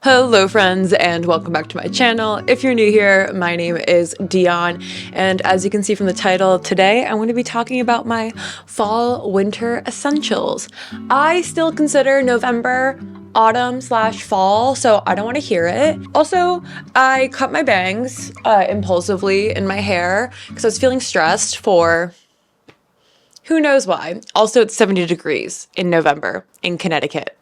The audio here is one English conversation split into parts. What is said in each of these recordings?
Hello friends and welcome back to my channel. If you're new here, my name is Dion, and as you can see from the title, today I'm going to be talking about my fall winter essentials. I still consider November autumn/fall, so I don't want to hear it. Also, I cut my bangs impulsively in my hair because I was feeling stressed for who knows why. Also, it's 70 degrees in November in Connecticut.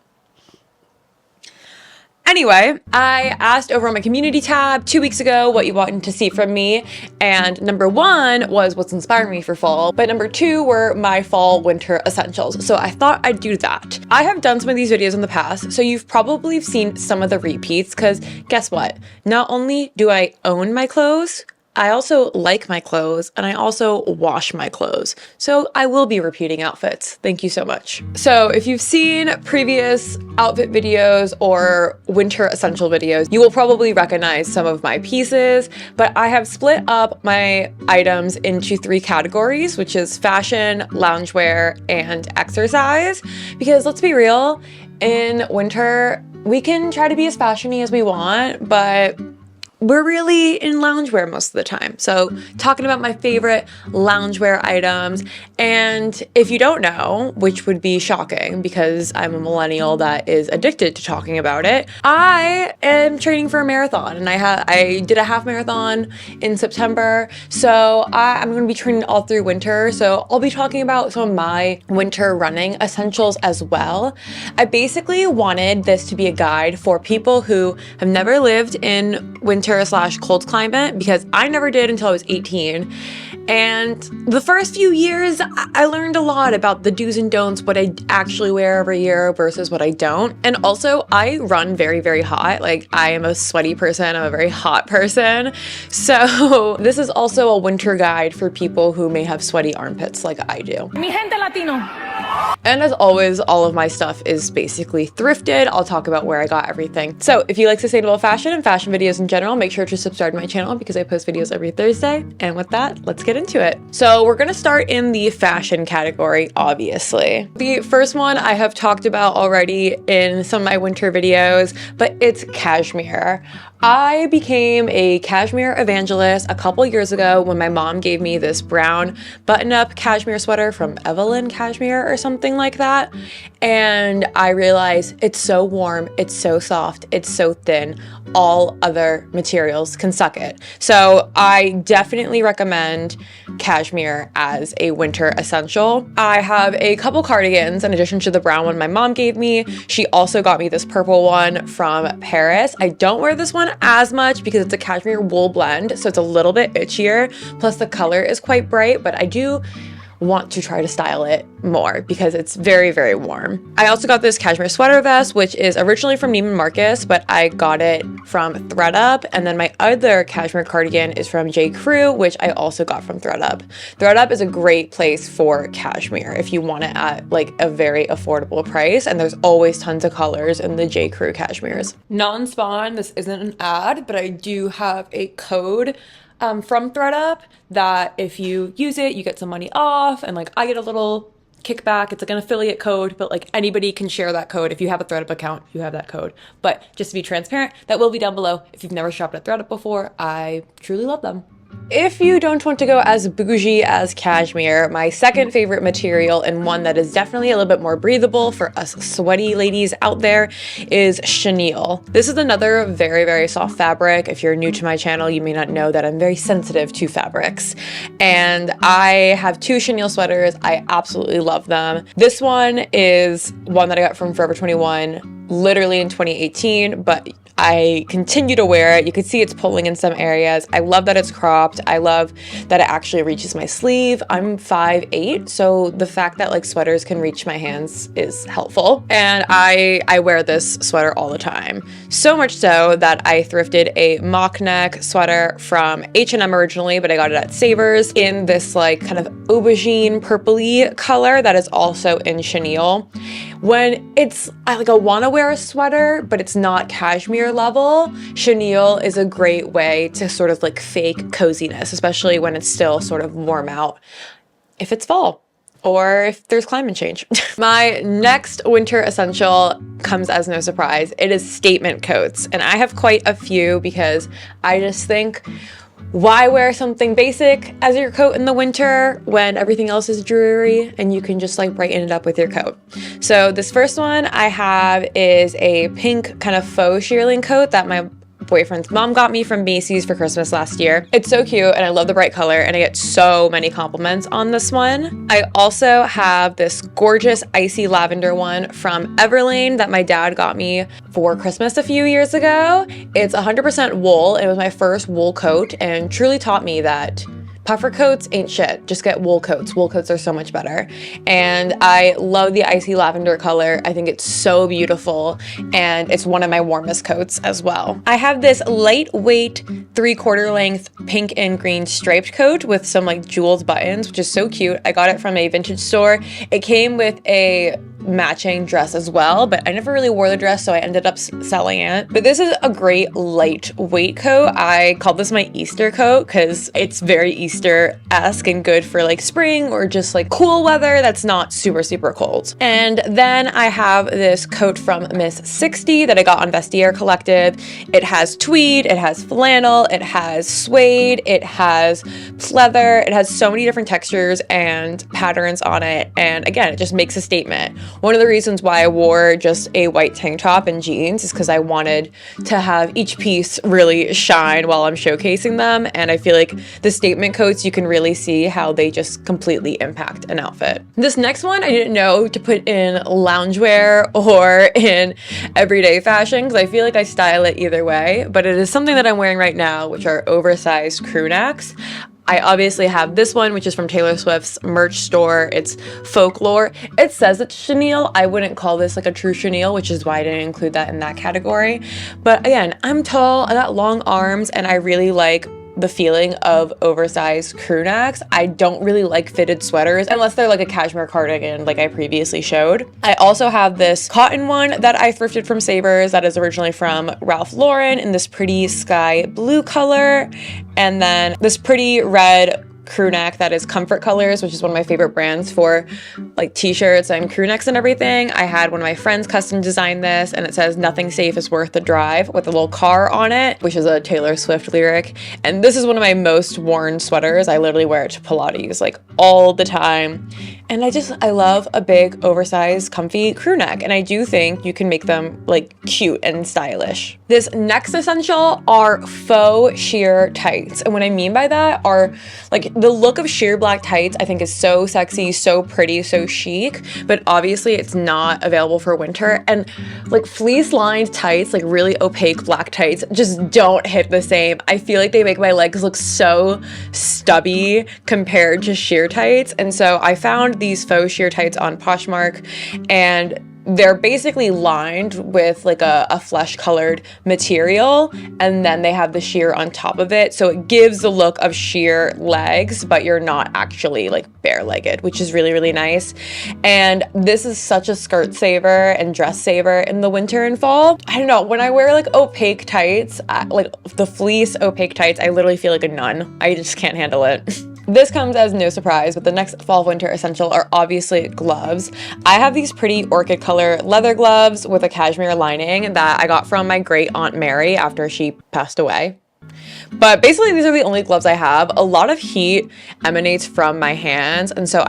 Anyway, I asked over on my community tab 2 weeks ago what you wanted to see from me, and number one was what's inspiring me for fall, but number two were my fall winter essentials, so I thought I'd do that. I have done some of these videos in the past, so you've probably seen some of the repeats, because guess what? Not only do I own my clothes, I also like my clothes, and I also wash my clothes. So I will be repeating outfits. Thank you so much. So if you've seen previous outfit videos or winter essential videos, you will probably recognize some of my pieces, but I have split up my items into 3 categories, which is fashion, loungewear, and exercise. Because let's be real, in winter, we can try to be as fashiony as we want, but we're really in loungewear most of the time. So talking about my favorite loungewear items, and if you don't know, which would be shocking because I'm a millennial that is addicted to talking about it, I am training for a marathon, and I did a half marathon in September, so I'm going to be training all through winter, so I'll be talking about some of my winter running essentials as well. I basically wanted this to be a guide for people who have never lived in winter/cold climate, because I never did until I was 18. And the first few years, I learned a lot about the do's and don'ts, what I actually wear every year versus what I don't. And also, I run very, very hot. Like, I am a sweaty person. I'm a very hot person. So this is also a winter guide for people who may have sweaty armpits like I do. Mi gente latino. And as always, all of my stuff is basically thrifted. I'll talk about where I got everything. So if you like sustainable fashion and fashion videos in general, make sure to subscribe to my channel because I post videos every Thursday. And with that, let's get into it. So we're gonna start in the fashion category, obviously. The first one I have talked about already in some of my winter videos, but it's cashmere. I became a cashmere evangelist a couple years ago when my mom gave me this brown button-up cashmere sweater from Evelyn Cashmere or something like that. And I realized it's so warm, it's so soft, it's so thin, all other materials can suck it. So I definitely recommend cashmere as a winter essential. I have a couple cardigans in addition to the brown one my mom gave me. She also got me this purple one from Paris. I don't wear this one as much because it's a cashmere wool blend, so it's a little bit itchier. Plus the color is quite bright, but I do want to try to style it more because it's very, very warm. I also got this cashmere sweater vest, which is originally from Neiman Marcus, but I got it from ThredUp. And then my other cashmere cardigan is from J. Crew, which I also got from ThredUp. ThredUp is a great place for cashmere if you want it at like a very affordable price. And there's always tons of colors in the J. Crew cashmeres. Non-spawn, this isn't an ad, but I do have a code from ThredUp that if you use it, you get some money off, and like I get a little kickback. It's like an affiliate code, but like anybody can share that code. If you have a ThredUp account, you have that code. But just to be transparent, that will be down below. If you've never shopped at ThredUp before, I truly love them. If you don't want to go as bougie as cashmere, my second favorite material, and one that is definitely a little bit more breathable for us sweaty ladies out there, is chenille. This is another very, very soft fabric. If you're new to my channel, you may not know that I'm very sensitive to fabrics. And I have 2 chenille sweaters. I absolutely love them. This one is one that I got from Forever 21 literally in 2018, but I continue to wear it. You can see it's pulling in some areas. I love that it's cropped. I love that it actually reaches my sleeve. I'm 5'8", so the fact that like sweaters can reach my hands is helpful. And I wear this sweater all the time. So much so that I thrifted a mock neck sweater from H&M originally, but I got it at Savers in this like kind of aubergine purpley color that is also in chenille. When it's like I want to wear a sweater, but it's not cashmere level, chenille is a great way to sort of like fake coziness, especially when it's still sort of warm out. If it's fall, or if there's climate change. My next winter essential comes as no surprise. It is statement coats, and I have quite a few because I just think, why wear something basic as your coat in the winter when everything else is dreary and you can just like brighten it up with your coat? So this first one I have is a pink kind of faux shearling coat that my boyfriend's mom got me from Macy's for Christmas last year. It's so cute and I love the bright color and I get so many compliments on this one. I also have this gorgeous icy lavender one from Everlane that my dad got me for Christmas a few years ago. It's 100% wool. It was my first wool coat and truly taught me that puffer coats ain't shit. Just get wool coats. Wool coats are so much better. And I love the icy lavender color. I think it's so beautiful and it's one of my warmest coats as well. I have this lightweight 3/4 length pink and green striped coat with some like jeweled buttons, which is so cute. I got it from a vintage store. It came with a matching dress as well, but I never really wore the dress, so I ended up selling it. But this is a great lightweight coat. I call this my Easter coat because it's very Easter-esque and good for like spring or just like cool weather that's not super cold. And then I have this coat from Miss 60 that I got on Vestiaire Collective. It has tweed, it has flannel, it has suede, it has pleather, it has so many different textures and patterns on it. And again, it just makes a statement. One of the reasons why I wore just a white tank top and jeans is because I wanted to have each piece really shine while I'm showcasing them. And I feel like the statement coats, you can really see how they just completely impact an outfit. This next one, I didn't know to put in loungewear or in everyday fashion because I feel like I style it either way, but it is something that I'm wearing right now, which are oversized crew necks. I obviously have this one, which is from Taylor Swift's merch store. It's Folklore. It says it's chenille. I wouldn't call this like a true chenille, which is why I didn't include that in that category. But again, I'm tall, I got long arms, and I really like the feeling of oversized crew necks. I don't really like fitted sweaters unless they're like a cashmere cardigan like I previously showed. I also have this cotton one that I thrifted from Savers that is originally from Ralph Lauren in this pretty sky blue color, and then this pretty red crew neck that is Comfort Colors, which is one of my favorite brands for like t-shirts and crew necks and everything. I had one of my friends custom design this, and it says "Nothing safe is worth the drive" with a little car on it, which is a Taylor Swift lyric. And this is one of my most worn sweaters. I literally wear it to Pilates like all the time. And I love a big oversized comfy crew neck, and I do think you can make them like cute and stylish. This next essential are faux sheer tights, and what I mean by that are like the look of sheer black tights I think is so sexy, so pretty, so chic, but obviously it's not available for winter. And like fleece lined tights, like really opaque black tights, just don't hit the same. I feel like they make my legs look so stubby compared to sheer tights. And so I found these faux sheer tights on Poshmark, and they're basically lined with like a flesh colored material, and then they have the sheer on top of it, so it gives the look of sheer legs, but you're not actually like bare-legged, which is really nice. And this is such a skirt saver and dress saver in the winter and fall. I don't know, when I wear like opaque tights, like the fleece opaque tights, I literally feel like a nun. I just can't handle it. This comes as no surprise, but the next fall winter essential are obviously gloves. I have these pretty orchid color leather gloves with a cashmere lining that I got from my great aunt Mary after she passed away. But basically these are the only gloves I have. A lot of heat emanates from my hands, and so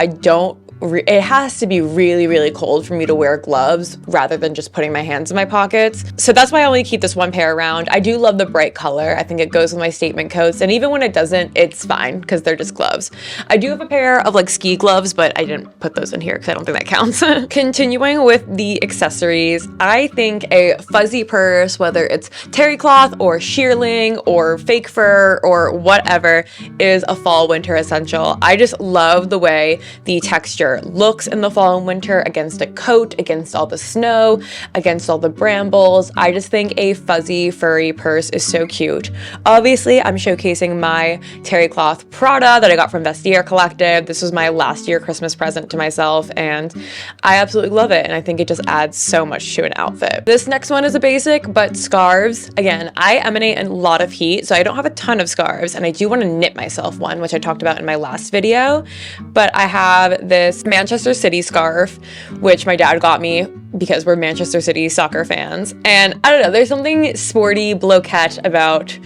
it has to be really cold for me to wear gloves rather than just putting my hands in my pockets. So that's why I only keep this one pair around. I do love the bright color. I think it goes with my statement coats, and even when it doesn't, it's fine because they're just gloves. I do have a pair of like ski gloves, but I didn't put those in here because I don't think that counts. Continuing with the accessories, I think a fuzzy purse, whether it's terry cloth or shearling or fake fur or whatever, is a fall winter essential. I just love the way the texture looks in the fall and winter against a coat, against all the snow, against all the brambles. I just think a fuzzy furry purse is so cute. Obviously, I'm showcasing my terry cloth Prada that I got from Vestiaire Collective. This was my last year Christmas present to myself, and I absolutely love it, and I think it just adds so much to an outfit. This next one is a basic, but scarves. Again, I emanate a lot of heat, so I don't have a ton of scarves, and I do want to knit myself one, which I talked about in my last video. But I have this this Manchester City scarf, which my dad got me because we're Manchester City soccer fans. And I don't know, there's something sporty, bloquette about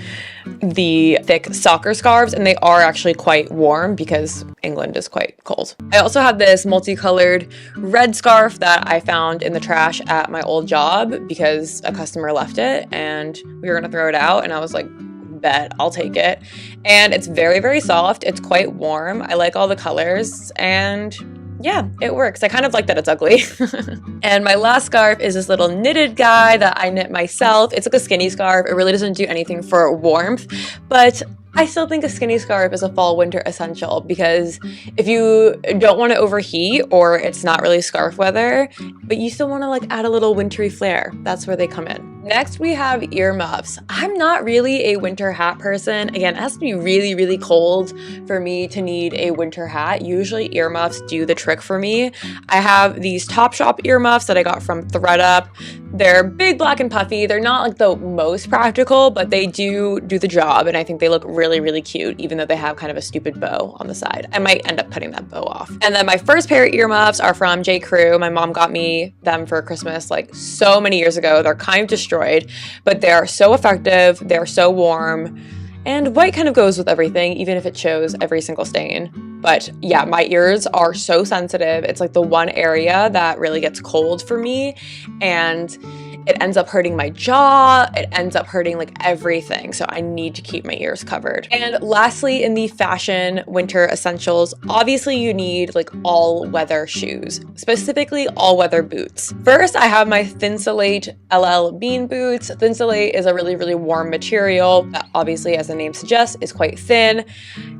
the thick soccer scarves, and they are actually quite warm because England is quite cold. I also have this multicolored red scarf that I found in the trash at my old job because a customer left it and we were gonna throw it out, and I was like, bet, I'll take it. And it's very, very soft. It's quite warm. I like all the colors, and yeah, it works. I kind of like that it's ugly. And my last scarf is this little knitted guy that I knit myself. It's like a skinny scarf. It really doesn't do anything for warmth, but I still think a skinny scarf is a fall winter essential because if you don't want to overheat or it's not really scarf weather, but you still want to like add a little wintry flair, that's where they come in. Next, we have earmuffs. I'm not really a winter hat person. Again, it has to be really, really cold for me to need a winter hat. Usually earmuffs do the trick for me. I have these Topshop earmuffs that I got from ThredUp. They're big, black, and puffy. They're not like the most practical, but they do the job, and I think they look really, really cute, even though they have kind of a stupid bow on the side. I might end up cutting that bow off. And then my first pair of earmuffs are from J. Crew. My mom got me them for Christmas like so many years ago. They're kind of destroyed, but they are so effective. They're so warm. And white kind of goes with everything, even if it shows every single stain. But yeah, my ears are so sensitive. It's like the one area that really gets cold for me, and it ends up hurting my jaw. It ends up hurting like everything. So I need to keep my ears covered. And lastly, in the fashion winter essentials, obviously you need like all weather shoes, specifically all weather boots. First, I have my Thinsulate LL Bean boots. Thinsulate is a really, really warm material that obviously, as the name suggests, is quite thin.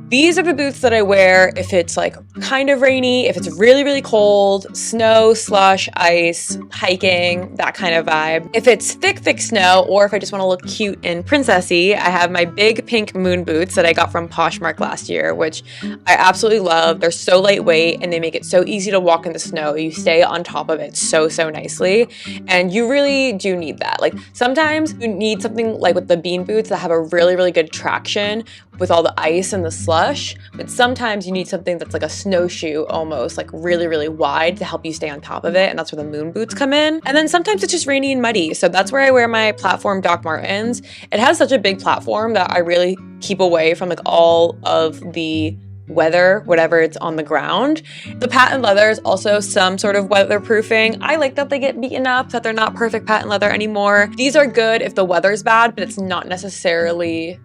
These are the boots that I wear if it's like kind of rainy, if it's really, really cold, snow, slush, ice, hiking, that kind of vibe. If it's thick, thick snow, or if I just want to look cute and princessy, I have my big pink moon boots that I got from Poshmark last year, which I absolutely love. They're so lightweight and they make it so easy to walk in the snow. You stay on top of it so, so nicely. And you really do need that. Like sometimes you need something like with the bean boots that have a really, really good traction with all the ice and the slush, but sometimes you need something that's like a snowshoe almost, like really, really wide to help you stay on top of it, and that's where the moon boots come in. And then sometimes it's just rainy and muddy, so that's where I wear my platform Doc Martens. It has such a big platform that I really keep away from like all of the weather, whatever it's on the ground. The patent leather is also some sort of weatherproofing. I like that they get beaten up, that they're not perfect patent leather anymore. These are good if the weather's bad, but it's not necessarily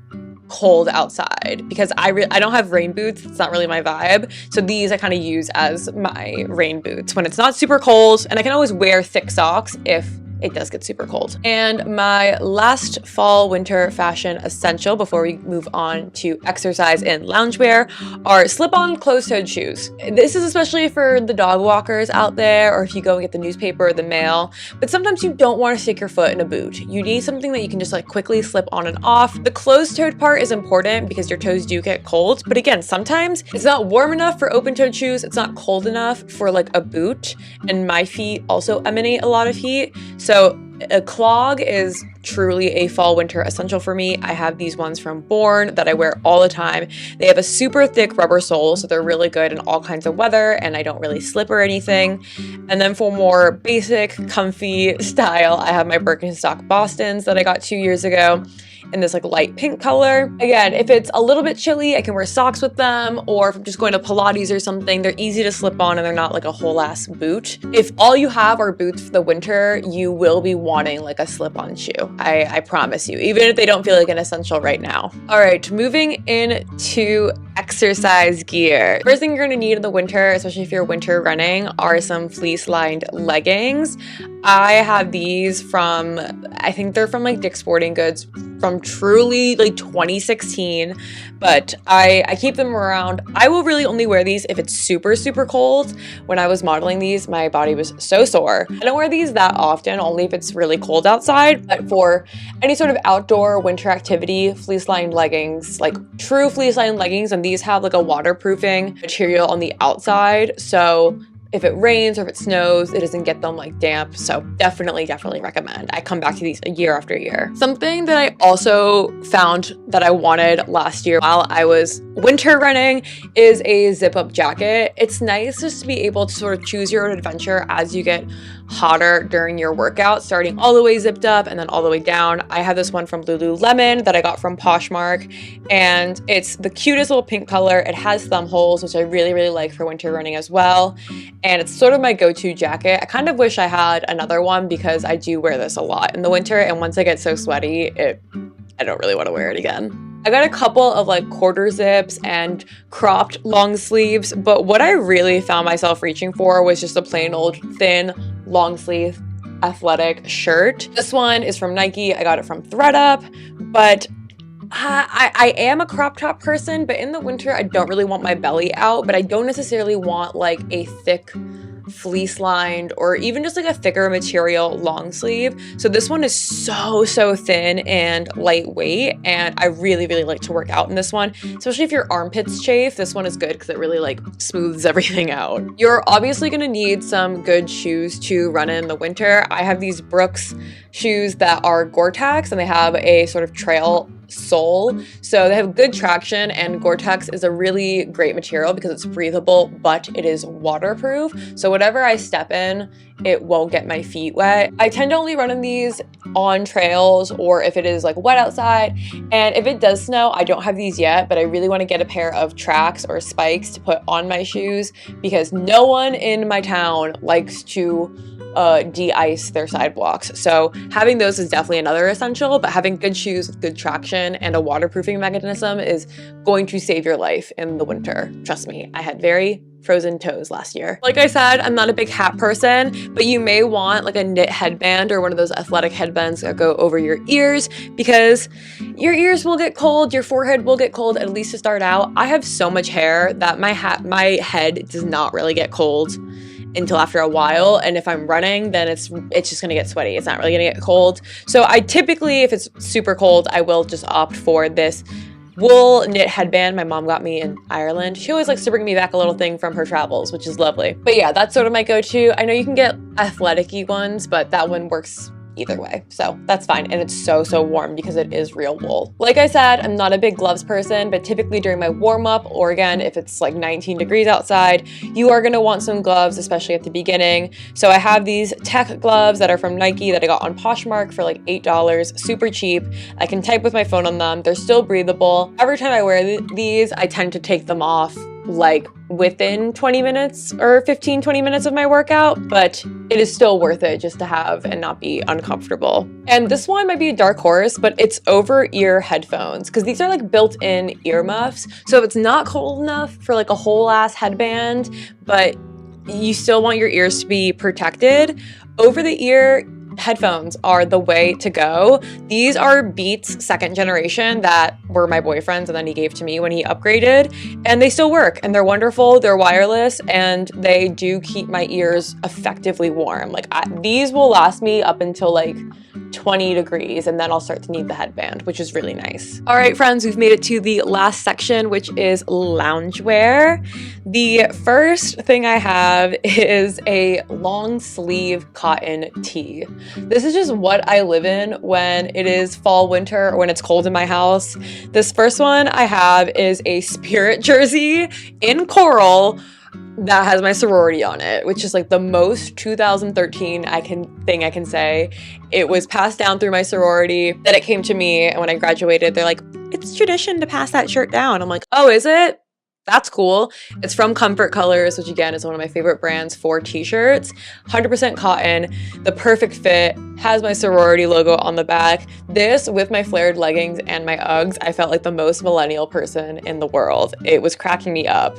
cold outside, because I don't have rain boots. It's not really my vibe. So these I kind of use as my rain boots when it's not super cold, and I can always wear thick socks if it does get super cold. And my last fall winter fashion essential before we move on to exercise and loungewear are slip-on closed-toed shoes. This is especially for the dog walkers out there, or if you go and get the newspaper or the mail, but sometimes you don't want to stick your foot in a boot. You need something that you can just like quickly slip on and off. The closed-toed part is important because your toes do get cold, but again, sometimes it's not warm enough for open-toed shoes. It's not cold enough for like a boot, and my feet also emanate a lot of heat. So a clog is truly a fall winter essential for me. I have these ones from Born that I wear all the time. They have a super thick rubber sole, so they're really good in all kinds of weather, and I don't really slip or anything. And then for more basic, comfy style, I have my Birkenstock Bostons that I got 2 years ago in this like light pink color. Again, if it's a little bit chilly, I can wear socks with them, or if I'm just going to Pilates or something, they're easy to slip on and they're not like a whole ass boot. If all you have are boots for the winter, you will be wanting like a slip-on shoe. I promise you, even if they don't feel like an essential right now. All right, moving into exercise gear. First thing you're gonna need in the winter, especially if you're winter running, are some fleece-lined leggings. I have these from, I think they're from like Dick's Sporting Goods from truly like 2016, but I keep them around. I will really only wear these if it's super, super cold. When I was modeling these, my body was so sore. I don't wear these that often, only if it's really cold outside, but for any sort of outdoor winter activity, fleece-lined leggings, like true fleece-lined leggings, and these have like a waterproofing material on the outside, so if it rains or if it snows, it doesn't get them like damp. So definitely recommend. I come back to these year after year. Something that I also found that I wanted last year while I was winter running is a zip-up jacket. It's nice just to be able to sort of choose your own adventure as you get hotter during your workout, starting all the way zipped up and then all the way down. I have this one from Lululemon that I got from Poshmark, and it's the cutest little pink color. It has thumb holes, which I really like for winter running as well. And it's sort of my go-to jacket. I kind of wish I had another one because I do wear this a lot in the winter, and once I get so sweaty, I don't really want to wear it again. I got a couple of like quarter zips and cropped long sleeves, but what I really found myself reaching for was just a plain old thin long sleeve athletic shirt. This one is from Nike. I got it from ThredUp, but I am a crop top person, but in the winter, I don't really want my belly out, but I don't necessarily want like a thick fleece lined or even just like a thicker material long sleeve. So this one is so thin and lightweight, and I really like to work out in this one, especially if your armpits chafe. This one is good because it really like smooths everything out. You're obviously going to need some good shoes to run in the winter. I have these Brooks shoes that are Gore-Tex, and they have a sort of trail sole, so they have good traction, and Gore-Tex is a really great material because it's breathable, but it is waterproof, so whatever I step in, it won't get my feet wet. I tend to only run in these on trails or if it is like wet outside, and if it does snow, I don't have these yet, but I really want to get a pair of tracks or spikes to put on my shoes because no one in my town likes to de-ice their sidewalks. So having those is definitely another essential, but having good shoes with good traction and a waterproofing mechanism is going to save your life in the winter. Trust me, I had very frozen toes last year. Like I said, I'm not a big hat person, but you may want like a knit headband or one of those athletic headbands that go over your ears because your ears will get cold, your forehead will get cold, at least to start out. I have so much hair that my head does not really get cold until after a while, and if I'm running, then it's just gonna get sweaty. It's not really gonna get cold. So I typically, if it's super cold, I will just opt for this wool knit headband my mom got me in Ireland. She always likes to bring me back a little thing from her travels, which is lovely. But yeah, that's sort of my go-to. I know you can get athletic-y ones, but that one works either way, so that's fine. And it's so warm because it is real wool. Like I said, I'm not a big gloves person, but typically during my warm-up, or again if it's like 19 degrees outside, you are going to want some gloves, especially at the beginning. So I have these tech gloves that are from Nike that I got on Poshmark for like $8, super cheap. I can type with my phone on them. They're still breathable. Every time I wear these, I tend to take them off like within 20 minutes or 15-20 minutes of my workout, but it is still worth it just to have and not be uncomfortable. And this one might be a dark horse, but it's over-ear headphones because these are like built-in earmuffs. So if it's not cold enough for like a whole ass headband, but you still want your ears to be protected, over-the-ear headphones are the way to go. These are Beats 2nd generation that were my boyfriend's and then he gave to me when he upgraded, and they still work and they're wonderful. They're wireless and they do keep my ears effectively warm. Like these will last me up until like 20 degrees and then I'll start to need the headband, which is really nice. All right, friends, we've made it to the last section, which is loungewear. The first thing I have is a long sleeve cotton tee. This is just what I live in when it is fall, winter, or when it's cold in my house. This first one I have is a Spirit jersey in coral that has my sorority on it, which is like the most 2013 thing I can say. It was passed down through my sorority, then it came to me, and when I graduated, they're like, it's tradition to pass that shirt down. I'm like, oh, is it? That's cool. It's from Comfort Colors, which again is one of my favorite brands for t-shirts. 100% cotton, the perfect fit, has my sorority logo on the back. This with my flared leggings and my Uggs, I felt like the most millennial person in the world. It was cracking me up.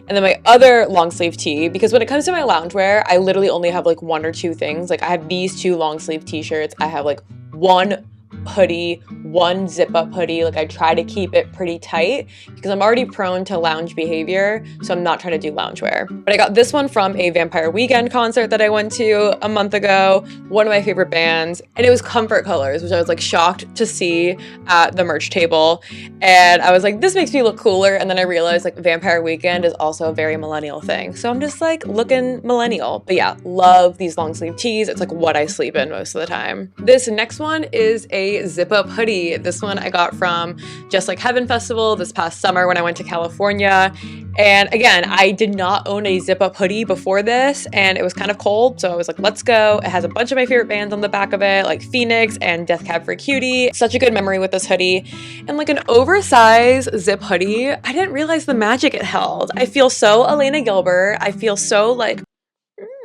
And then my other long sleeve tee, because when it comes to my loungewear, I literally only have like one or two things. Like I have these two long sleeve t-shirts. I have like one hoodie, one zip up hoodie. Like I try to keep it pretty tight because I'm already prone to lounge behavior, so I'm not trying to do loungewear. But I got this one from a Vampire Weekend concert that I went to a month ago, one of my favorite bands, and it was comfort colors, which I was like shocked to see at the merch table. And I was like, this makes me look cooler. And then I realized like Vampire Weekend is also a very millennial thing. So I'm just like looking millennial. But yeah, love these long sleeve tees. It's like what I sleep in most of the time. This next one is a zip up hoodie. This one I got from Just Like Heaven Festival this past summer when I went to California. And again, I did not own a zip up hoodie before this, and it was kind of cold. So I was like, let's go. It has a bunch of my favorite bands on the back of it, like Phoenix and Death Cab for Cutie. Such a good memory with this hoodie. And like an oversized zip hoodie, I didn't realize the magic it held. I feel so Elena Gilbert. I feel so like,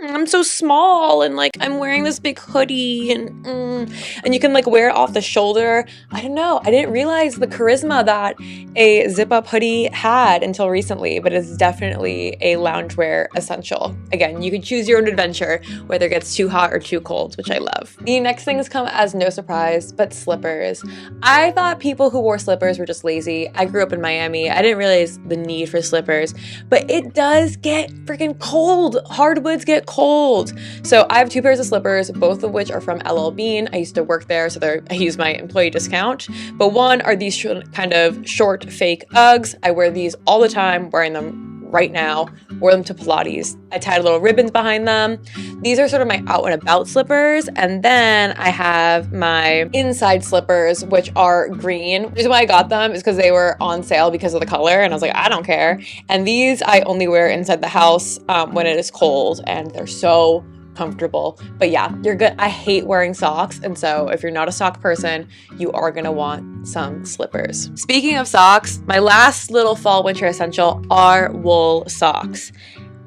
I'm so small and like I'm wearing this big hoodie and you can like wear it off the shoulder. I don't know. I didn't realize the charisma that a zip up hoodie had until recently, but it's definitely a loungewear essential. Again, you can choose your own adventure, whether it gets too hot or too cold, which I love. The next things come as no surprise, but slippers. I thought people who wore slippers were just lazy. I grew up in Miami. I didn't realize the need for slippers, but it does get freaking cold. Hardwoods get cold. So I have two pairs of slippers, both of which are from LL Bean. I used to work there, so I use my employee discount. But one are these kind of short fake Uggs. I wear these all the time, wearing them right now, wore them to Pilates. I tied little ribbons behind them. These are sort of my out and about slippers. And then I have my inside slippers, which are green. The reason why I got them is because they were on sale because of the color. And I was like, I don't care. And these I only wear inside the house when it is cold, and they're so comfortable. But yeah, you're good. I hate wearing socks, and so if you're not a sock person, you are gonna want some slippers. Speaking of socks, my last little fall winter essential are wool socks.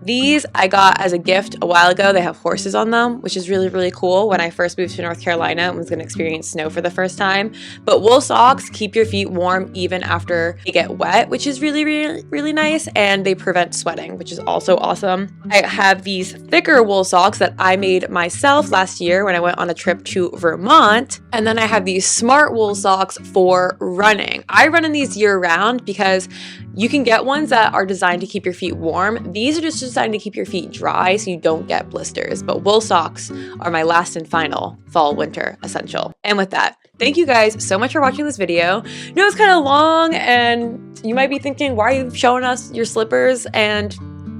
These I got as a gift a while ago. They have horses on them, which is really, really cool when I first moved to North Carolina and was going to experience snow for the first time. But wool socks keep your feet warm even after they get wet, which is really, really, really nice. And they prevent sweating, which is also awesome. I have these thicker wool socks that I made myself last year when I went on a trip to Vermont. And then I have these smart wool socks for running. I run in these year round because you can get ones that are designed to keep your feet warm. These are just designed to keep your feet dry so you don't get blisters. But wool socks are my last and final fall winter essential. And with that, thank you guys so much for watching this video. I know it's kind of long and you might be thinking, why are you showing us your slippers and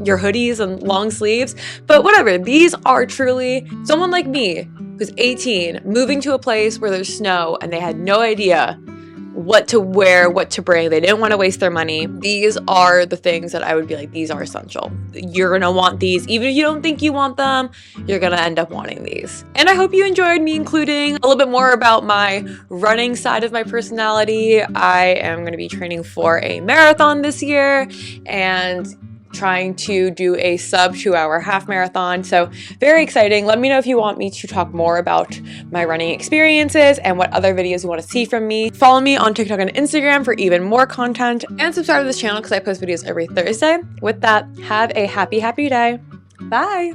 your hoodies and long sleeves? But whatever, these are truly someone like me who's 18, moving to a place where there's snow and they had no idea what to wear, what to bring. They didn't want to waste their money. These are the things that I would be like, these are essential. You're gonna want these. Even if you don't think you want them, you're gonna end up wanting these. And I hope you enjoyed me including a little bit more about my running side of my personality. I am gonna be training for a marathon this year and trying to do a sub 2-hour half marathon. So very exciting. Let me know if you want me to talk more about my running experiences and what other videos you want to see from me. Follow me on TikTok and Instagram for even more content, and subscribe to this channel because I post videos every Thursday. With that, have a happy day. Bye.